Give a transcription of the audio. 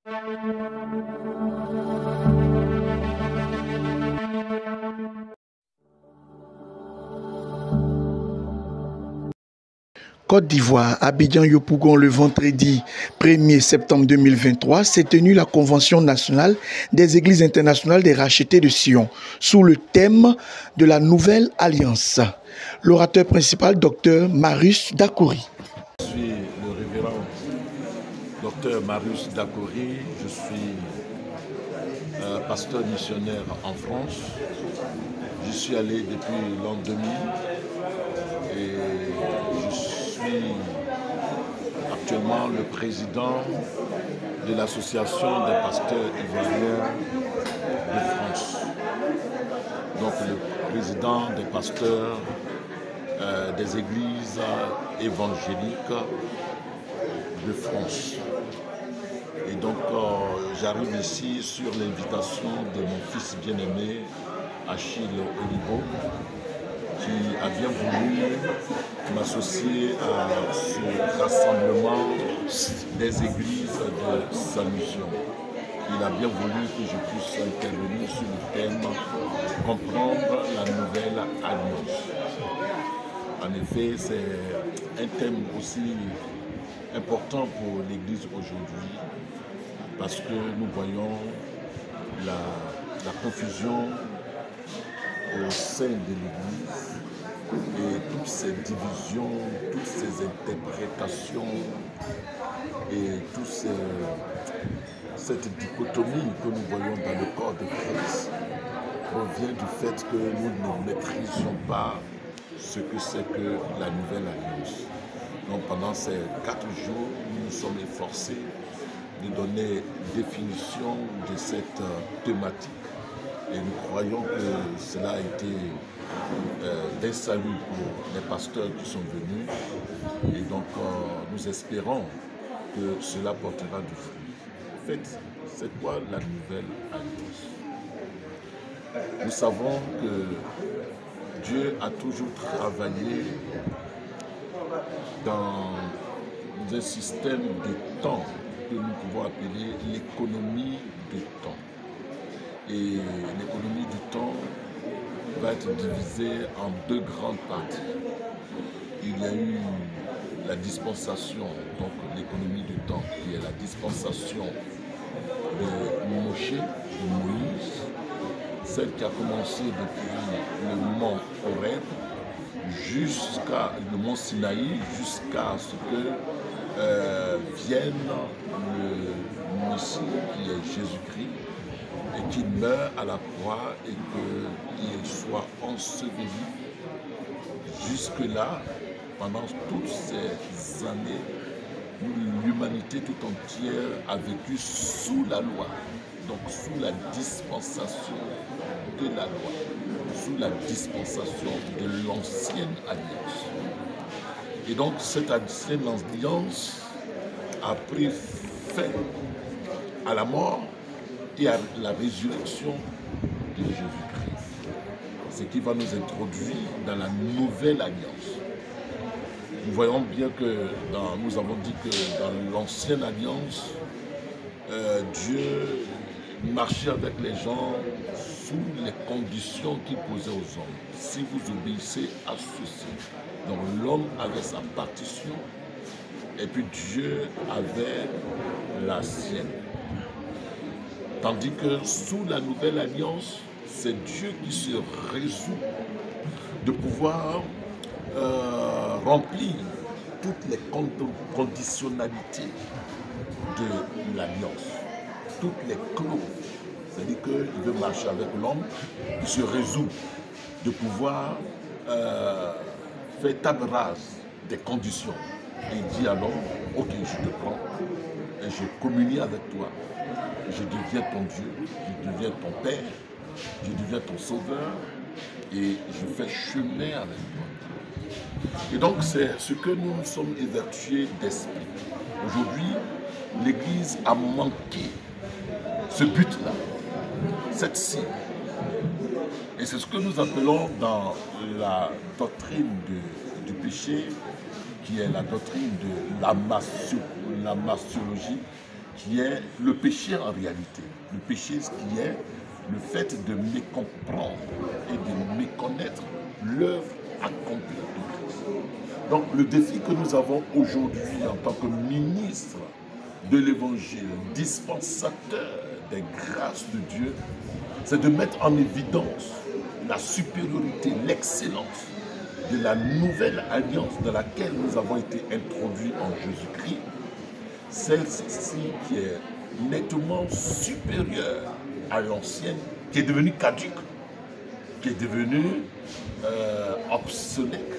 Côte d'Ivoire, Abidjan-Yopougon, le vendredi 1er septembre 2023, s'est tenue la Convention nationale des Églises internationales des rachetés de Sion, sous le thème de la Nouvelle Alliance. L'orateur principal, Dr Marius Dakouri. Je suis le révérend Dr Marius Dakouri, je suis pasteur missionnaire en France. Je suis allé depuis l'an 2000 et je suis actuellement le président de l'association des pasteurs ivoiriens de France. Donc le président des pasteurs des églises évangéliques de France. Et donc j'arrive ici sur l'invitation de mon fils bien-aimé, Achille Olibo, qui a bien voulu m'associer à ce rassemblement des églises de sa mission. Il a bien voulu que je puisse intervenir sur le thème « Comprendre la nouvelle alliance ». En effet, c'est un thème aussi important pour l'Église aujourd'hui parce que nous voyons la confusion au sein de l'Église et toutes ces divisions, toutes ces interprétations et toute cette dichotomie que nous voyons dans le corps de Christ provient du fait que nous ne maîtrisions pas ce que c'est que la nouvelle alliance. Donc pendant ces 4 jours, nous nous sommes efforcés de donner définition de cette thématique. Et nous croyons que cela a été d'un salut pour les pasteurs qui sont venus. Et donc nous espérons que cela portera du fruit. En fait, c'est quoi la nouvelle alliance? Nous savons que Dieu a toujours travaillé dans un système de temps que nous pouvons appeler l'économie du temps. Et l'économie du temps va être divisée en 2 grandes parties. Il y a eu la dispensation, donc l'économie du temps, qui est la dispensation de Moshe, de Moïse, celle qui a commencé depuis le mont Horeb jusqu'à le mont Sinaï, jusqu'à ce que vienne le Messie, qui est Jésus-Christ, et qu'il meure à la croix et qu'il soit enseveli. Jusque-là, pendant toutes ces années, l'humanité tout entière a vécu sous la loi, donc sous la dispensation de la loi, sous la dispensation de l'ancienne alliance. Et donc cette ancienne alliance a pris fin à la mort et à la résurrection de Jésus-Christ. Ce qui va nous introduire dans la nouvelle alliance. Nous voyons bien que nous avons dit que dans l'ancienne alliance, Dieu marchait avec les gens sous les conditions qu'il posait aux hommes. Si vous obéissez à ceci, donc l'homme avait sa partition et puis Dieu avait la sienne. Tandis que sous la nouvelle alliance, c'est Dieu qui se résout de pouvoir remplir toutes les conditionnalités de l'alliance, toutes les clauses. C'est-à-dire qu'il veut marcher avec l'homme, il se résout de pouvoir faire table rase des conditions. Et il dit à l'homme, ok, je te prends et je communie avec toi. Je deviens ton Dieu, je deviens ton Père, je deviens ton Sauveur et je fais chemin avec toi. Et donc c'est ce que nous sommes évertués d'esprit. Aujourd'hui, l'Église a manqué ce but-là, cette cible. Et c'est ce que nous appelons dans la doctrine du péché, qui est la doctrine de la martiologie, qui est le péché en réalité. Le péché, ce qui est le fait de mécomprendre et de méconnaître l'œuvre accomplie de Christ. Donc le défi que nous avons aujourd'hui en tant que ministre de l'Évangile, dispensateur des grâces de Dieu, c'est de mettre en évidence la supériorité, l'excellence de la nouvelle alliance dans laquelle nous avons été introduits en Jésus-Christ, celle-ci qui est nettement supérieure à l'ancienne, qui est devenue caduque, qui est devenue obsolète,